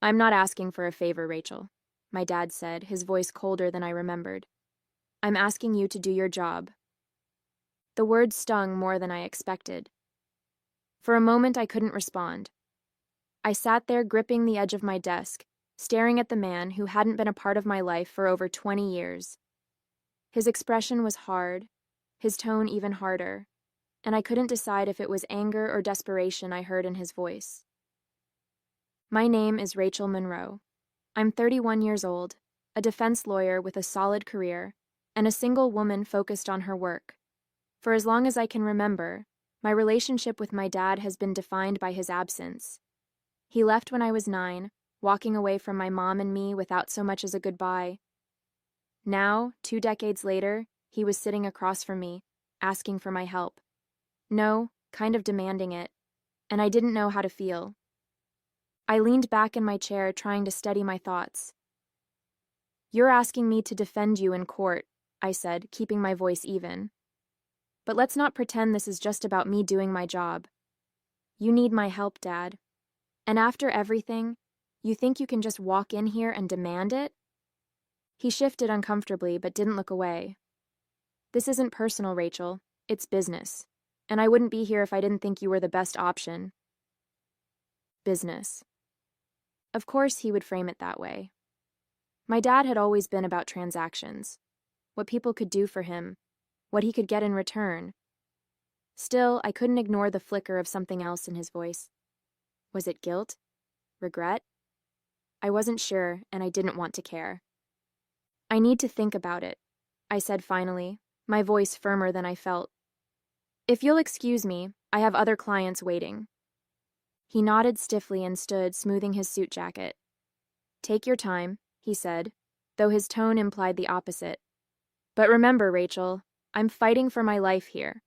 I'm not asking for a favor, Rachel, my dad said, his voice colder than I remembered. I'm asking you to do your job. The words stung more than I expected. For a moment, I couldn't respond. I sat there gripping the edge of my desk, staring at the man who hadn't been a part of my life for over 20 years. His expression was hard, his tone even harder, and I couldn't decide if it was anger or desperation I heard in his voice. My name is Rachel Monroe. I'm 31 years old, a defense lawyer with a solid career, and a single woman focused on her work. For as long as I can remember, my relationship with my dad has been defined by his absence. He left when I was 9, walking away from my mom and me without so much as a goodbye. Now, 2 decades later, he was sitting across from me, asking for my help. No, kind of demanding it, and I didn't know how to feel. I leaned back in my chair, trying to steady my thoughts. You're asking me to defend you in court, I said, keeping my voice even. But let's not pretend this is just about me doing my job. You need my help, Dad. And after everything, you think you can just walk in here and demand it? He shifted uncomfortably, but didn't look away. This isn't personal, Rachel. It's business. And I wouldn't be here if I didn't think you were the best option. Business. Of course he would frame it that way. My dad had always been about transactions. What people could do for him. What he could get in return. Still, I couldn't ignore the flicker of something else in his voice. Was it guilt? Regret? I wasn't sure, and I didn't want to care. I need to think about it, I said finally, my voice firmer than I felt. If you'll excuse me, I have other clients waiting. He nodded stiffly and stood, smoothing his suit jacket. Take your time, he said, though his tone implied the opposite. But remember, Rachel, I'm fighting for my life here.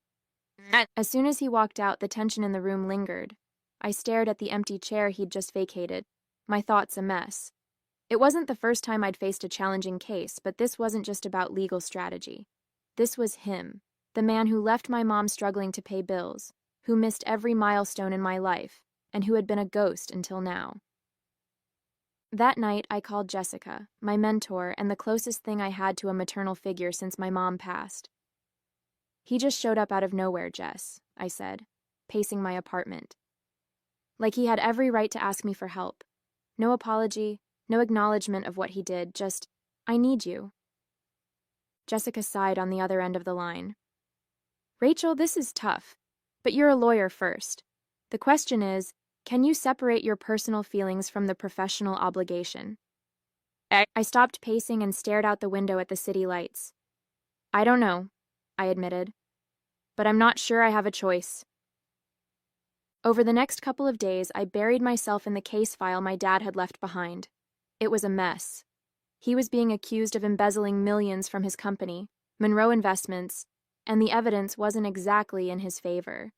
As soon as he walked out, the tension in the room lingered. I stared at the empty chair he'd just vacated, my thoughts a mess. It wasn't the first time I'd faced a challenging case, but this wasn't just about legal strategy. This was him, the man who left my mom struggling to pay bills, who missed every milestone in my life, and who had been a ghost until now. That night, I called Jessica, my mentor and the closest thing I had to a maternal figure since my mom passed. He just showed up out of nowhere, Jess, I said, pacing my apartment. Like he had every right to ask me for help. No apology, no acknowledgement of what he did, just, I need you. Jessica sighed on the other end of the line. Rachel, this is tough, but you're a lawyer first. The question is, can you separate your personal feelings from the professional obligation? I stopped pacing and stared out the window at the city lights. I don't know, I admitted, but I'm not sure I have a choice. Over the next couple of days, I buried myself in the case file my dad had left behind. It was a mess. He was being accused of embezzling millions from his company, Monroe Investments, and the evidence wasn't exactly in his favor.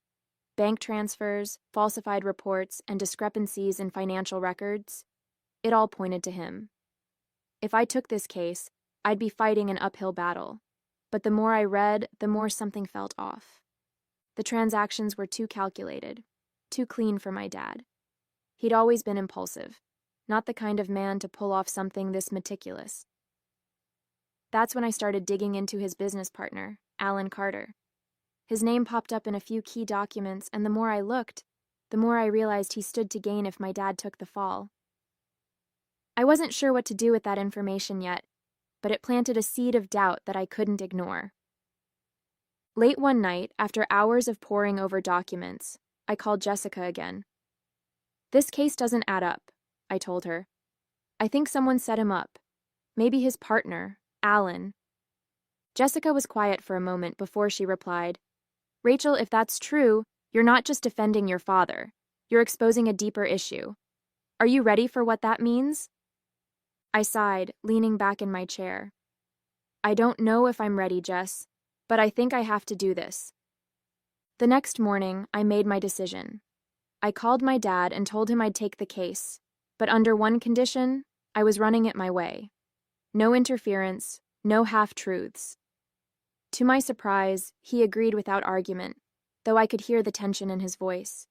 Bank transfers, falsified reports, and discrepancies in financial records, it all pointed to him. If I took this case, I'd be fighting an uphill battle. But the more I read, the more something felt off. The transactions were too calculated, too clean for my dad. He'd always been impulsive, not the kind of man to pull off something this meticulous. That's when I started digging into his business partner, Alan Carter. His name popped up in a few key documents, and the more I looked, the more I realized he stood to gain if my dad took the fall. I wasn't sure what to do with that information yet, but it planted a seed of doubt that I couldn't ignore. Late one night, after hours of poring over documents, I called Jessica again. This case doesn't add up, I told her. I think someone set him up. Maybe his partner, Alan. Jessica was quiet for a moment before she replied, Rachel, if that's true, you're not just defending your father. You're exposing a deeper issue. Are you ready for what that means? I sighed, leaning back in my chair. I don't know if I'm ready, Jess, but I think I have to do this. The next morning, I made my decision. I called my dad and told him I'd take the case, but under one condition, I was running it my way. No interference, no half-truths. To my surprise, he agreed without argument, though I could hear the tension in his voice.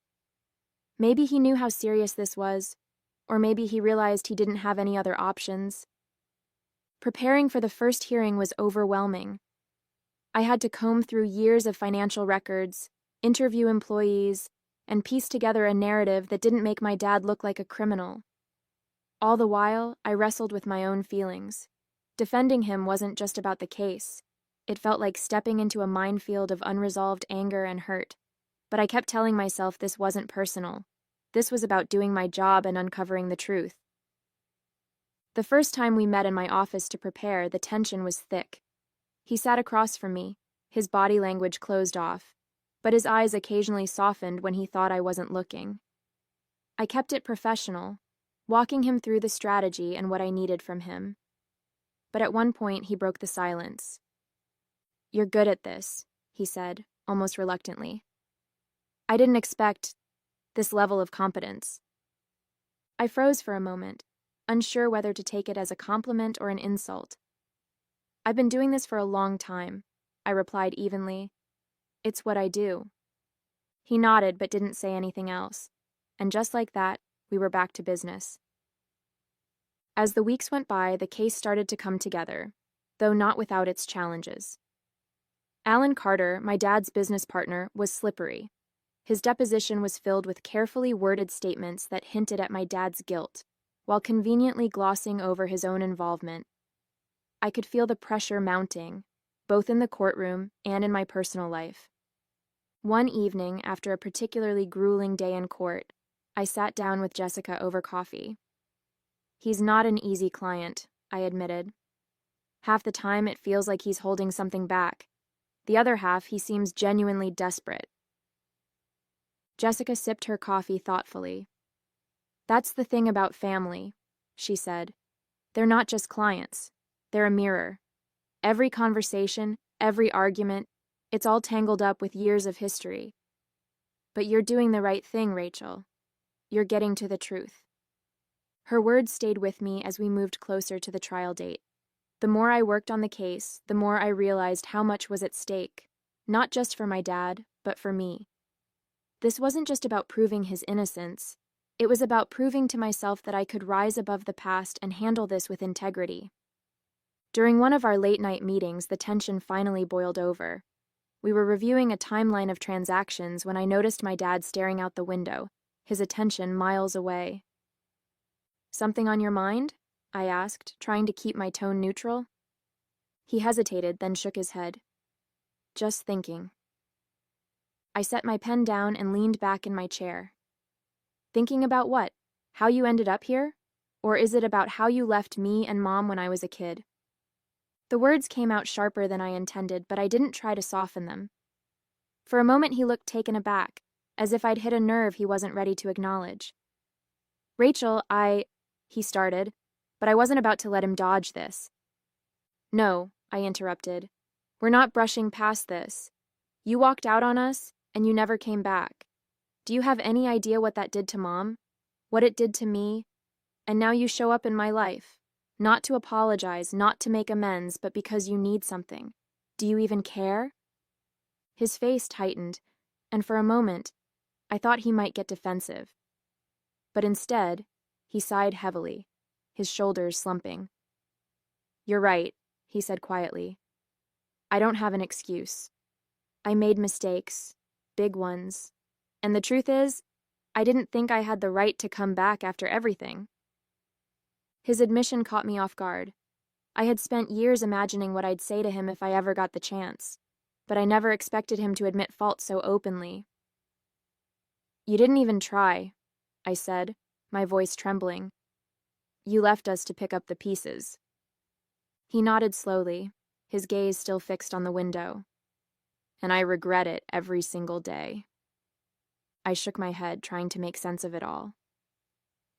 Maybe he knew how serious this was, Or maybe he realized he didn't have any other options. Preparing for the first hearing was overwhelming. I had to comb through years of financial records, interview employees, and piece together a narrative that didn't make my dad look like a criminal. All the while, I wrestled with my own feelings. Defending him wasn't just about the case. It felt like stepping into a minefield of unresolved anger and hurt. But I kept telling myself this wasn't personal. This was about doing my job and uncovering the truth. The first time we met in my office to prepare, the tension was thick. He sat across from me, his body language closed off, but his eyes occasionally softened when he thought I wasn't looking. I kept it professional, walking him through the strategy and what I needed from him. But at one point, he broke the silence. "You're good at this," he said, almost reluctantly. I didn't expect this level of competence. I froze for a moment, unsure whether to take it as a compliment or an insult. "I've been doing this for a long time," I replied evenly. "It's what I do." He nodded but didn't say anything else, and just like that, we were back to business. As the weeks went by, the case started to come together, though not without its challenges. Alan Carter, my dad's business partner, was slippery. His deposition was filled with carefully worded statements that hinted at my dad's guilt, while conveniently glossing over his own involvement. I could feel the pressure mounting, both in the courtroom and in my personal life. One evening, after a particularly grueling day in court, I sat down with Jessica over coffee. "He's not an easy client," I admitted. "Half the time it feels like he's holding something back. The other half, he seems genuinely desperate." Jessica sipped her coffee thoughtfully. "That's the thing about family," she said. "They're not just clients. They're a mirror. Every conversation, every argument, it's all tangled up with years of history. But you're doing the right thing, Rachel. You're getting to the truth." Her words stayed with me as we moved closer to the trial date. The more I worked on the case, the more I realized how much was at stake, not just for my dad, but for me. This wasn't just about proving his innocence. It was about proving to myself that I could rise above the past and handle this with integrity. During one of our late-night meetings, the tension finally boiled over. We were reviewing a timeline of transactions when I noticed my dad staring out the window, his attention miles away. "Something on your mind?" I asked, trying to keep my tone neutral. He hesitated, then shook his head. "Just thinking." I set my pen down and leaned back in my chair. "Thinking about what? How you ended up here? Or is it about how you left me and Mom when I was a kid?" The words came out sharper than I intended, but I didn't try to soften them. For a moment he looked taken aback, as if I'd hit a nerve he wasn't ready to acknowledge. "Rachel, he started, but I wasn't about to let him dodge this. "No," I interrupted. "We're not brushing past this. You walked out on us, and you never came back. Do you have any idea what that did to Mom? What it did to me? And now you show up in my life. Not to apologize, not to make amends, but because you need something. Do you even care?" His face tightened, and for a moment, I thought he might get defensive. But instead, he sighed heavily, his shoulders slumping. "You're right," he said quietly. "I don't have an excuse. I made mistakes, big ones, and the truth is, I didn't think I had the right to come back after everything." His admission caught me off guard. I had spent years imagining what I'd say to him if I ever got the chance, but I never expected him to admit fault so openly. "You didn't even try," I said, my voice trembling. "You left us to pick up the pieces." He nodded slowly, his gaze still fixed on the window. "And I regret it every single day." I shook my head, trying to make sense of it all.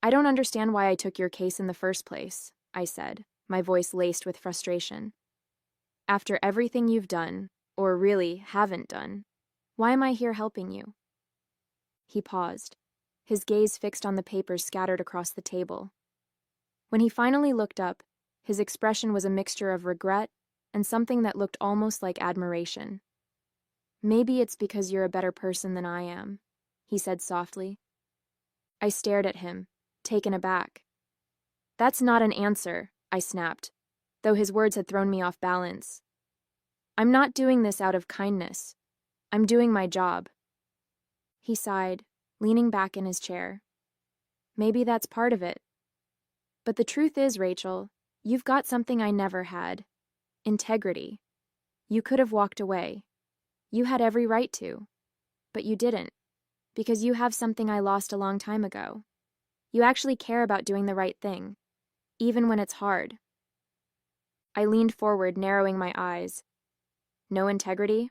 "I don't understand why I took your case in the first place," I said, my voice laced with frustration. "After everything you've done, or really haven't done, why am I here helping you?" He paused, his gaze fixed on the papers scattered across the table. When he finally looked up, his expression was a mixture of regret and something that looked almost like admiration. "Maybe it's because you're a better person than I am," he said softly. I stared at him, taken aback. That's not an answer, I snapped, though his words had thrown me off balance. I'm not doing this out of kindness. I'm doing my job. He sighed, leaning back in his chair. Maybe that's part of it. But the truth is, Rachel, you've got something I never had. Integrity. You could have walked away. You had every right to. But you didn't. Because you have something I lost a long time ago. You actually care about doing the right thing, even when it's hard. I leaned forward, narrowing my eyes. No integrity?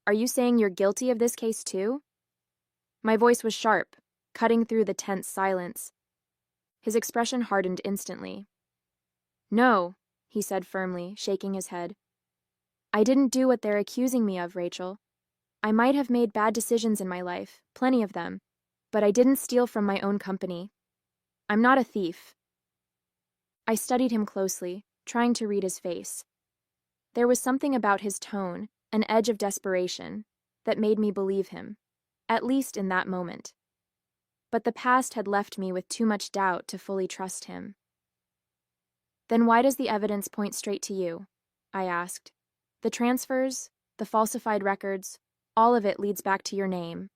Are you saying you're guilty of this case too? My voice was sharp, cutting through the tense silence. His expression hardened instantly. No, he said firmly, shaking his head. I didn't do what they're accusing me of, Rachel. I might have made bad decisions in my life, plenty of them, but I didn't steal from my own company. I'm not a thief. I studied him closely, trying to read his face. There was something about his tone, an edge of desperation, that made me believe him, at least in that moment. But the past had left me with too much doubt to fully trust him. Then why does the evidence point straight to you? I asked. The transfers, the falsified records, all of it leads back to your name.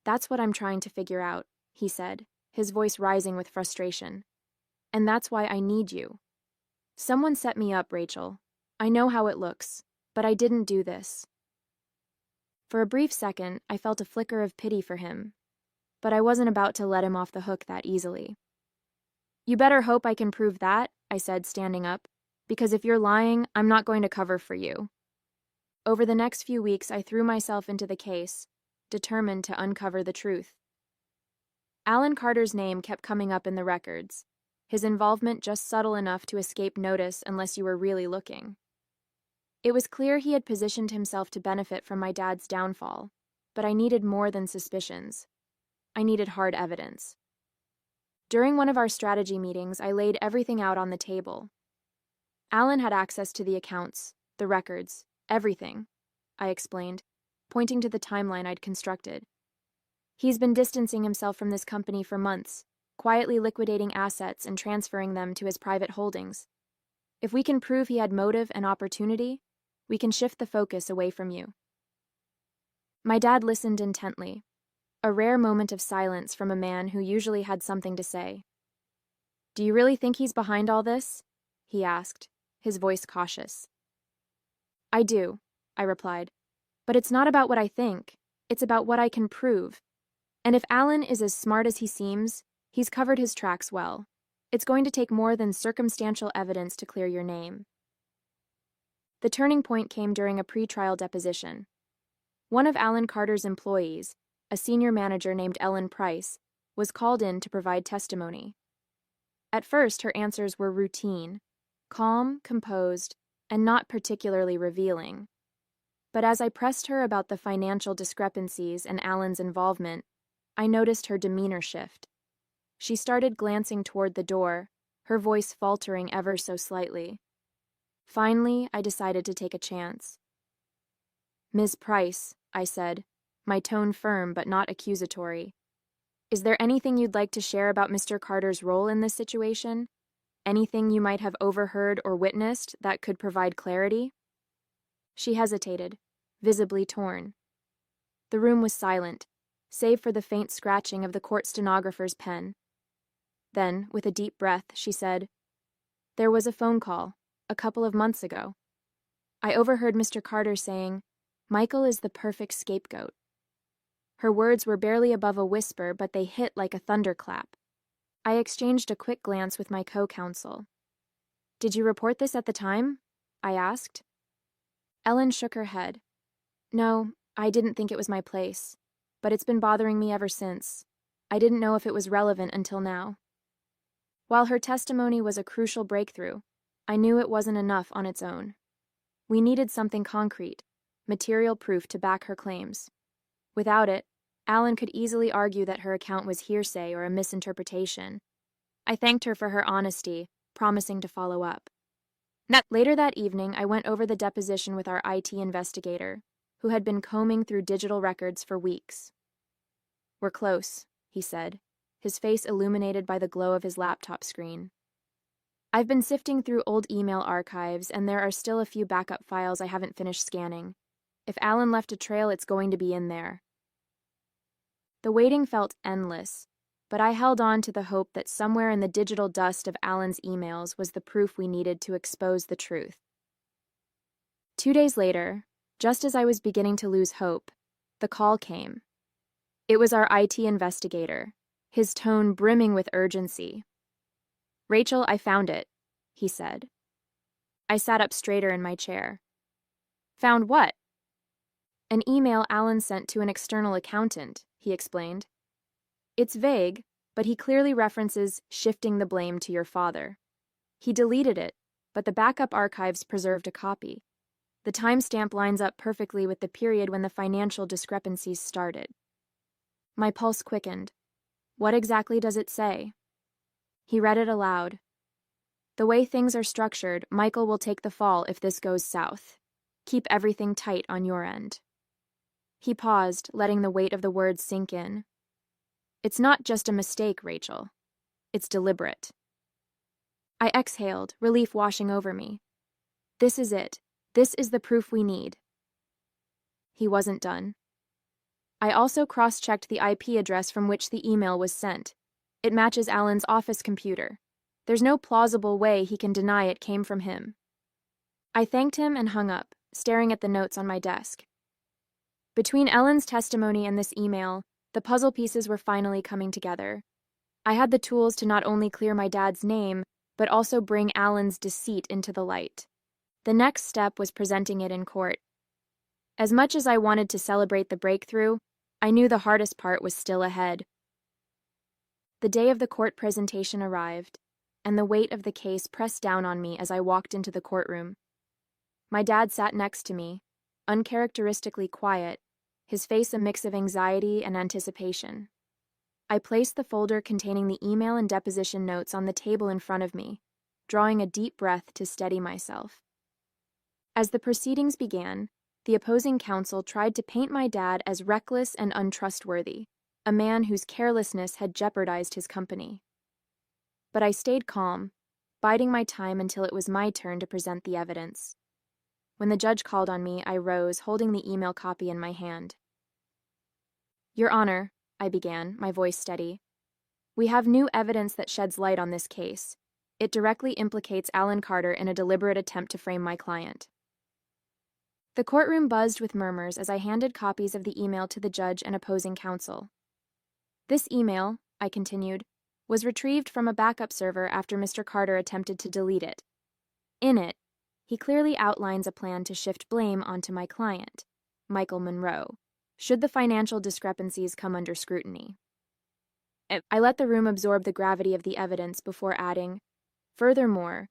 That's what I'm trying to figure out, he said, his voice rising with frustration. And that's why I need you. Someone set me up, Rachel. I know how it looks, but I didn't do this. For a brief second, I felt a flicker of pity for him, but I wasn't about to let him off the hook that easily. You better hope I can prove that, I said, standing up, because if you're lying, I'm not going to cover for you. Over the next few weeks, I threw myself into the case, determined to uncover the truth. Alan Carter's name kept coming up in the records, his involvement just subtle enough to escape notice unless you were really looking. It was clear he had positioned himself to benefit from my dad's downfall, but I needed more than suspicions. I needed hard evidence. During one of our strategy meetings, I laid everything out on the table. Alan had access to the accounts, the records, everything, I explained, pointing to the timeline I'd constructed. He's been distancing himself from this company for months, quietly liquidating assets and transferring them to his private holdings. If we can prove he had motive and opportunity, we can shift the focus away from you. My dad listened intently, a rare moment of silence from a man who usually had something to say. Do you really think he's behind all this? He asked, his voice cautious. I do, I replied. But it's not about what I think, it's about what I can prove. And if Alan is as smart as he seems, he's covered his tracks well. It's going to take more than circumstantial evidence to clear your name. The turning point came during a pre-trial deposition. One of Alan Carter's employees, a senior manager named Ellen Price, was called in to provide testimony. At first, her answers were routine, calm, composed, and not particularly revealing. But as I pressed her about the financial discrepancies and Alan's involvement, I noticed her demeanor shift. She started glancing toward the door, her voice faltering ever so slightly. Finally, I decided to take a chance. Ms. Price, I said, my tone firm but not accusatory. Is there anything you'd like to share about Mr. Carter's role in this situation? Anything you might have overheard or witnessed that could provide clarity? She hesitated, visibly torn. The room was silent, save for the faint scratching of the court stenographer's pen. Then, with a deep breath, she said, There was a phone call, a couple of months ago. I overheard Mr. Carter saying, Michael is the perfect scapegoat. Her words were barely above a whisper, but they hit like a thunderclap. I exchanged a quick glance with my co-counsel. Did you report this at the time? I asked. Ellen shook her head. No, I didn't think it was my place, but it's been bothering me ever since. I didn't know if it was relevant until now. While her testimony was a crucial breakthrough, I knew it wasn't enough on its own. We needed something concrete, material proof to back her claims. Without it, Alan could easily argue that her account was hearsay or a misinterpretation. I thanked her for her honesty, promising to follow up. Later that evening, I went over the deposition with our IT investigator, who had been combing through digital records for weeks. We're close, he said, his face illuminated by the glow of his laptop screen. I've been sifting through old email archives, and there are still a few backup files I haven't finished scanning. If Alan left a trail, it's going to be in there. The waiting felt endless, but I held on to the hope that somewhere in the digital dust of Alan's emails was the proof we needed to expose the truth. 2 days later, just as I was beginning to lose hope, the call came. It was our IT investigator, his tone brimming with urgency. "Rachel, I found it," he said. I sat up straighter in my chair. "Found what?" "An email Alan sent to an external accountant," he explained. "It's vague, but he clearly references shifting the blame to your father. He deleted it, but the backup archives preserved a copy. The timestamp lines up perfectly with the period when the financial discrepancies started." My pulse quickened. "What exactly does it say?" He read it aloud. "The way things are structured, Michael will take the fall if this goes south. Keep everything tight on your end." He paused, letting the weight of the words sink in. "It's not just a mistake, Rachel. It's deliberate." I exhaled, relief washing over me. This is it. This is the proof we need. He wasn't done. I also cross-checked the IP address from which the email was sent. It matches Alan's office computer. There's no plausible way he can deny it came from him. I thanked him and hung up, staring at the notes on my desk. Between Ellen's testimony and this email, the puzzle pieces were finally coming together. I had the tools to not only clear my dad's name, but also bring Alan's deceit into the light. The next step was presenting it in court. As much as I wanted to celebrate the breakthrough, I knew the hardest part was still ahead. The day of the court presentation arrived, and the weight of the case pressed down on me as I walked into the courtroom. My dad sat next to me, uncharacteristically quiet, his face a mix of anxiety and anticipation. I placed the folder containing the email and deposition notes on the table in front of me, drawing a deep breath to steady myself. As the proceedings began, the opposing counsel tried to paint my dad as reckless and untrustworthy, a man whose carelessness had jeopardized his company. But I stayed calm, biding my time until it was my turn to present the evidence. When the judge called on me, I rose, holding the email copy in my hand. "Your Honor," I began, my voice steady, "we have new evidence that sheds light on this case. It directly implicates Alan Carter in a deliberate attempt to frame my client." The courtroom buzzed with murmurs as I handed copies of the email to the judge and opposing counsel. "This email," I continued, "was retrieved from a backup server after Mr. Carter attempted to delete it. In it, he clearly outlines a plan to shift blame onto my client, Michael Monroe, should the financial discrepancies come under scrutiny." I let the room absorb the gravity of the evidence before adding, "Furthermore,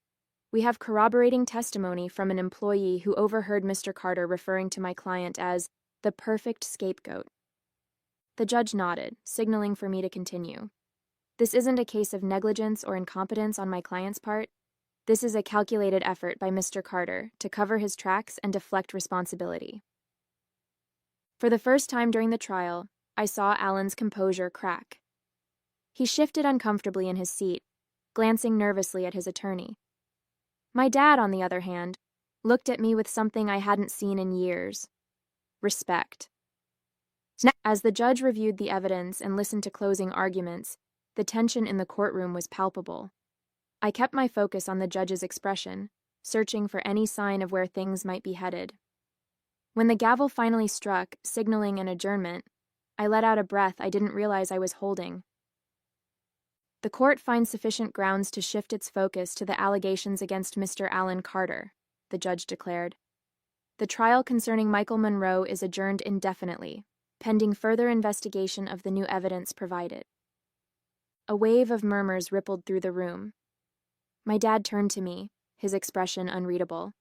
we have corroborating testimony from an employee who overheard Mr. Carter referring to my client as the perfect scapegoat." The judge nodded, signaling for me to continue. "This isn't a case of negligence or incompetence on my client's part. This is a calculated effort by Mr. Carter to cover his tracks and deflect responsibility." For the first time during the trial, I saw Alan's composure crack. He shifted uncomfortably in his seat, glancing nervously at his attorney. My dad, on the other hand, looked at me with something I hadn't seen in years: respect. As the judge reviewed the evidence and listened to closing arguments, the tension in the courtroom was palpable. I kept my focus on the judge's expression, searching for any sign of where things might be headed. When the gavel finally struck, signaling an adjournment, I let out a breath I didn't realize I was holding. "The court finds sufficient grounds to shift its focus to the allegations against Mr. Alan Carter," the judge declared. "The trial concerning Michael Monroe is adjourned indefinitely, pending further investigation of the new evidence provided." A wave of murmurs rippled through the room. My dad turned to me, his expression unreadable.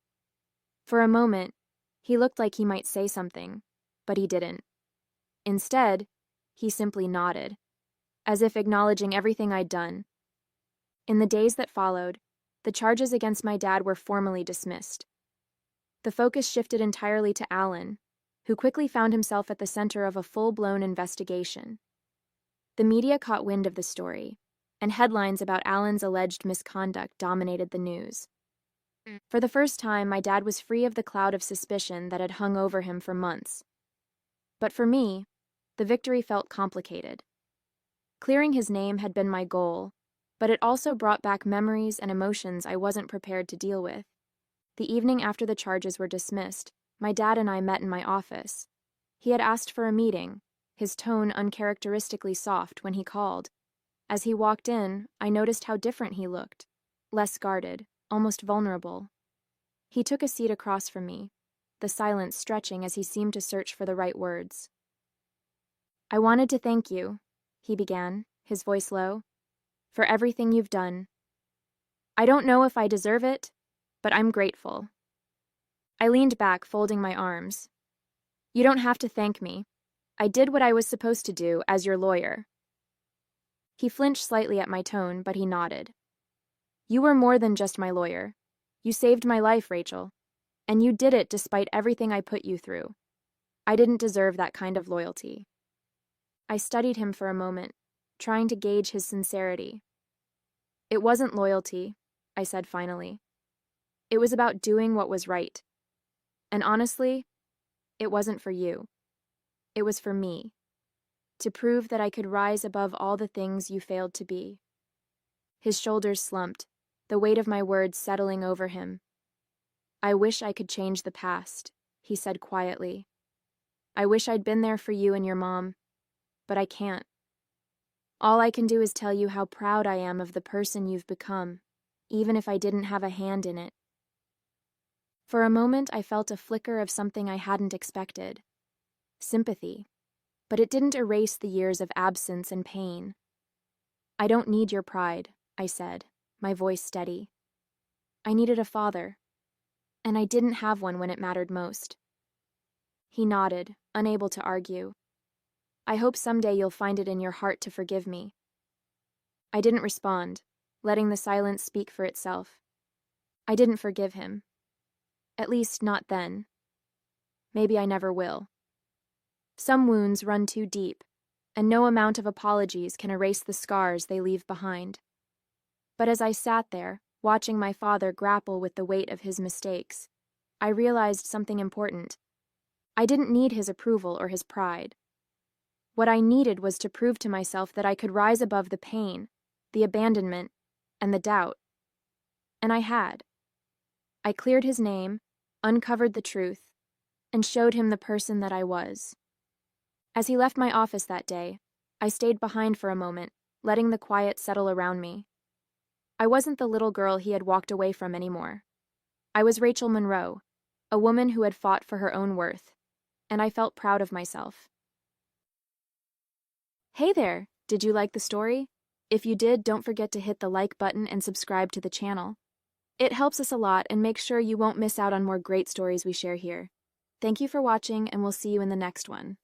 For a moment, he looked like he might say something, but he didn't. Instead, he simply nodded, as if acknowledging everything I'd done. In the days that followed, the charges against my dad were formally dismissed. The focus shifted entirely to Alan, who quickly found himself at the center of a full-blown investigation. The media caught wind of the story, and headlines about Alan's alleged misconduct dominated the news. For the first time, my dad was free of the cloud of suspicion that had hung over him for months. But for me, the victory felt complicated. Clearing his name had been my goal, but it also brought back memories and emotions I wasn't prepared to deal with. The evening after the charges were dismissed, my dad and I met in my office. He had asked for a meeting, his tone uncharacteristically soft when he called. As he walked in, I noticed how different he looked, less guarded, almost vulnerable. He took a seat across from me, the silence stretching as he seemed to search for the right words. "I wanted to thank you," he began, his voice low, "for everything you've done. I don't know if I deserve it, but I'm grateful." I leaned back, folding my arms. "You don't have to thank me. I did what I was supposed to do as your lawyer." He flinched slightly at my tone, but he nodded. "You were more than just my lawyer. You saved my life, Rachel. And you did it despite everything I put you through. I didn't deserve that kind of loyalty." I studied him for a moment, trying to gauge his sincerity. "It wasn't loyalty," I said finally. "It was about doing what was right. And honestly, it wasn't for you. It was for me. To prove that I could rise above all the things you failed to be." His shoulders slumped, the weight of my words settling over him. "I wish I could change the past," he said quietly. "I wish I'd been there for you and your mom, but I can't. All I can do is tell you how proud I am of the person you've become, even if I didn't have a hand in it." For a moment, I felt a flicker of something I hadn't expected. Sympathy. But it didn't erase the years of absence and pain. "I don't need your pride," I said, my voice steady. "I needed a father, and I didn't have one when it mattered most." He nodded, unable to argue. "I hope someday you'll find it in your heart to forgive me." I didn't respond, letting the silence speak for itself. I didn't forgive him. At least, not then. Maybe I never will. Some wounds run too deep, and no amount of apologies can erase the scars they leave behind. But as I sat there, watching my father grapple with the weight of his mistakes, I realized something important. I didn't need his approval or his pride. What I needed was to prove to myself that I could rise above the pain, the abandonment, and the doubt. And I had. I cleared his name, uncovered the truth, and showed him the person that I was. As he left my office that day, I stayed behind for a moment, letting the quiet settle around me. I wasn't the little girl he had walked away from anymore. I was Rachel Monroe, a woman who had fought for her own worth, and I felt proud of myself. Hey there! Did you like the story? If you did, don't forget to hit the like button and subscribe to the channel. It helps us a lot and makes sure you won't miss out on more great stories we share here. Thank you for watching, and we'll see you in the next one.